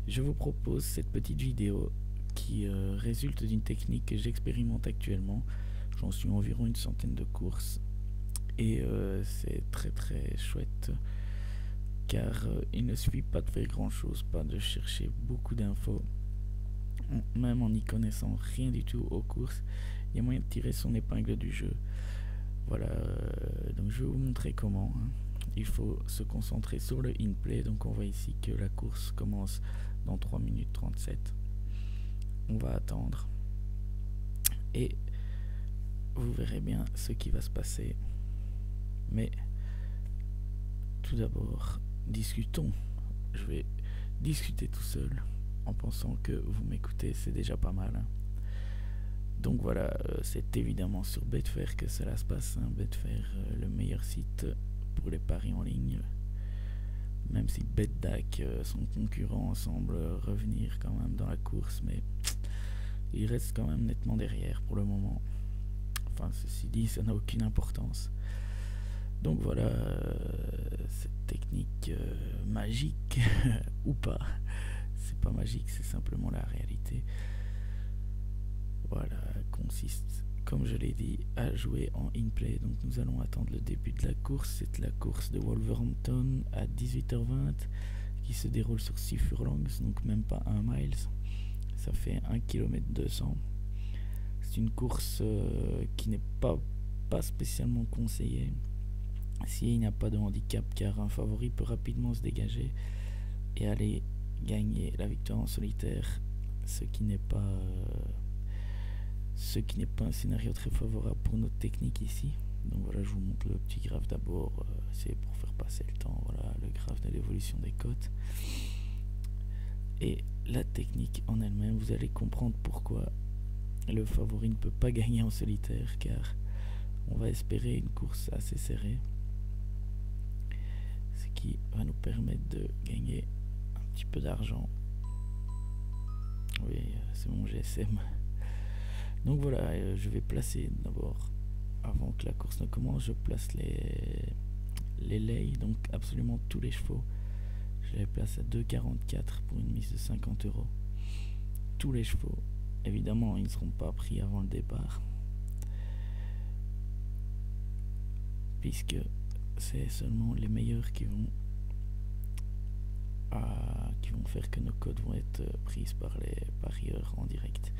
Je vous propose cette petite vidéo qui résulte d'une technique que j'expérimente actuellement. J'en suis environ une centaine de courses et c'est très chouette car il ne suffit pas de faire grand chose, pas de chercher beaucoup d'infos, même en n'y connaissant rien du tout aux courses, il y a moyen de tirer son épingle du jeu. Voilà, donc je vais vous montrer comment. Il faut se concentrer sur le in-play, donc on voit ici que la course commence dans 3 minutes 37. On va attendre et vous verrez bien ce qui va se passer. Mais tout d'abord, discutons. Je vais discuter tout seul en pensant que vous m'écoutez, c'est déjà pas mal. Donc voilà, c'est évidemment sur Betfair que cela se passe. Betfair, le meilleur site pour les paris en ligne. Même si BetDAQ, son concurrent, semble revenir quand même dans la course, mais il reste quand même nettement derrière pour le moment. Enfin, ceci dit, ça n'a aucune importance. Donc voilà, cette technique magique, ou pas, c'est pas magique, c'est simplement la réalité. Voilà, consiste, comme je l'ai dit, à jouer en in-play. Donc nous allons attendre le début de la course. C'est la course de Wolverhampton à 18h20 qui se déroule sur 6 furlongs, donc même pas 1 miles. Ça fait 1 km 200. C'est une course qui n'est pas spécialement conseillée s'il n'y a pas de handicap, car un favori peut rapidement se dégager et aller gagner la victoire en solitaire, ce qui n'est pas un scénario très favorable pour notre technique ici. Donc voilà, je vous montre le petit graphe d'abord, c'est pour faire passer le temps. Voilà le graphe de l'évolution des cotes et la technique en elle-même. Vous allez comprendre pourquoi le favori ne peut pas gagner en solitaire, car on va espérer une course assez serrée, ce qui va nous permettre de gagner un petit peu d'argent. Oui, c'est mon GSM. Donc voilà, je vais placer d'abord, avant que la course ne commence, je place les lays, donc absolument tous les chevaux. Je les place à 2,44 pour une mise de 50 €. Tous les chevaux, évidemment, ils ne seront pas pris avant le départ, puisque c'est seulement les meilleurs qui vont faire que nos codes vont être prises par les parieurs en direct.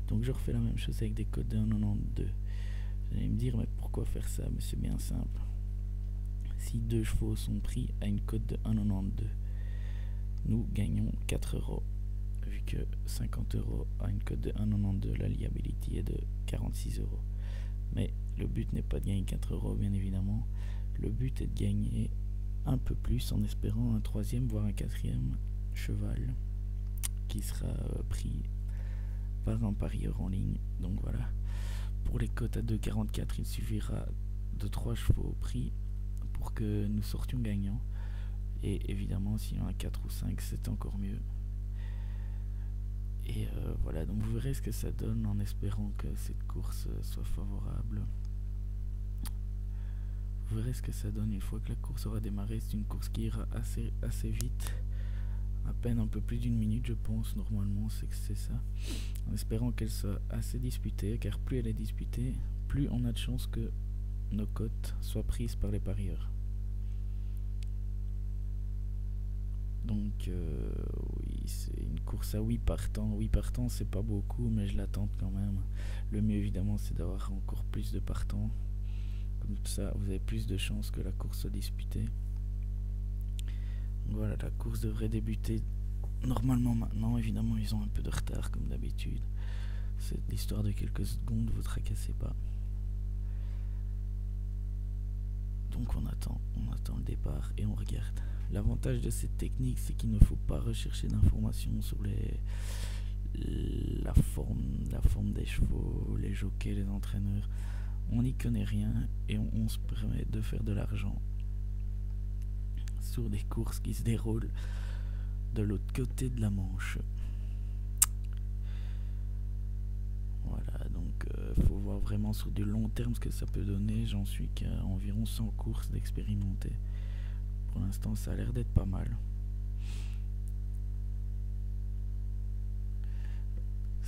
Donc je refais la même chose avec des codes de 1,92. Vous allez me dire, mais pourquoi faire ça? Mais c'est bien simple. Si deux chevaux sont pris à une cote de 1,92, nous gagnons 4 €. Vu que 50 € à une cote de 1,92, la liability est de 46 €. Mais le but n'est pas de gagner 4 € bien évidemment. Le but est de gagner un peu plus en espérant un troisième voire un quatrième cheval qui sera pris par un parieur en ligne. Donc voilà, pour les cotes à 2,44, il suffira de 3 chevaux pris pour que nous sortions gagnants. Et évidemment, s'il y en a 4 ou 5, c'est encore mieux. Et voilà, donc vous verrez ce que ça donne en espérant que cette course soit favorable. Vous verrez ce que ça donne une fois que la course aura démarré. C'est une course qui ira assez vite, à peine un peu plus d'une minute je pense, normalement c'est ça, en espérant qu'elle soit assez disputée, car plus elle est disputée, plus on a de chances que nos cotes soient prises par les parieurs. Donc oui, c'est une course à 8 partants. 8 partants, c'est pas beaucoup, mais je la tente quand même. Le mieux évidemment, c'est d'avoir encore plus de partants. Comme ça, vous avez plus de chances que la course soit disputée. Donc voilà, la course devrait débuter normalement maintenant. Évidemment, ils ont un peu de retard comme d'habitude. C'est l'histoire de quelques secondes, vous tracassez pas. Donc on attend le départ et on regarde. L'avantage de cette technique, c'est qu'il ne faut pas rechercher d'informations sur la forme des chevaux, les jockeys, les entraîneurs. On n'y connaît rien et on se permet de faire de l'argent sur des courses qui se déroulent de l'autre côté de la Manche. Voilà, donc faut voir vraiment sur du long terme ce que ça peut donner. J'en suis qu'à environ 100 courses d'expérimenter. Pour l'instant, ça a l'air d'être pas mal.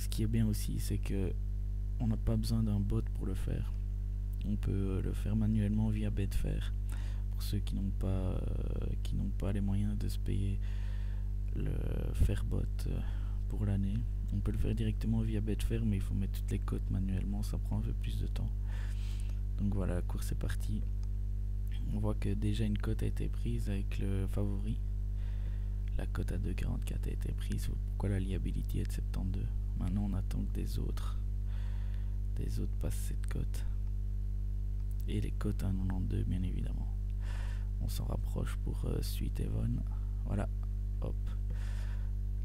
qui est bien aussi, c'est que on n'a pas besoin d'un bot pour le faire. On peut le faire manuellement via Betfair. Pour ceux qui n'ont pas les moyens de se payer le Fairbot pour l'année, on peut le faire directement via Betfair, mais il faut mettre toutes les cotes manuellement, ça prend un peu plus de temps. Donc voilà, la course est partie. On voit que déjà une cote a été prise avec le favori. La cote à 2,44 a été prise. Pourquoi la liability est de 72? Maintenant on attend que des autres passent cette cote. Et les cotes à 92 bien évidemment. On s'en rapproche pour Sweet Heaven. Voilà, hop.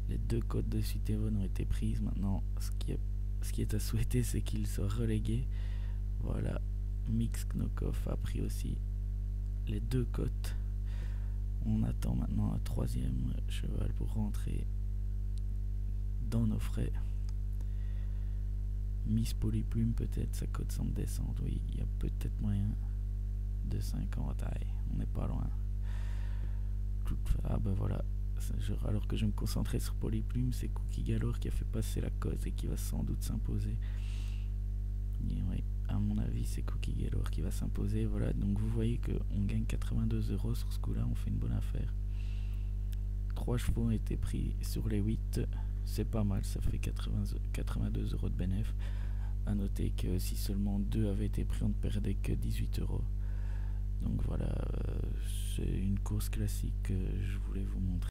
Les deux cotes de Sweet Heaven ont été prises. Maintenant, ce qui est à souhaiter, c'est qu'il soit relégué. Voilà, Mix Knockoff a pris aussi les deux cotes. On attend maintenant un troisième cheval pour rentrer dans nos frais. Miss Polyplume, peut-être sa cote semble descendre. Oui, il y a peut-être moyen de 50. On n'est pas loin. Ah ben voilà. Alors que je me concentrais sur Polyplume, c'est Cookie Galore qui a fait passer la cote et qui va sans doute s'imposer. Oui, à mon avis, c'est Cookie Galore qui va s'imposer. Voilà, donc vous voyez qu'on gagne 82 € sur ce coup-là, on fait une bonne affaire. 3 chevaux ont été pris sur les 8. C'est pas mal, ça fait 82 € de bénéf. A noter que si seulement 2 avaient été pris, on ne perdait que 18 €. Donc voilà, c'est une course classique que je voulais vous montrer.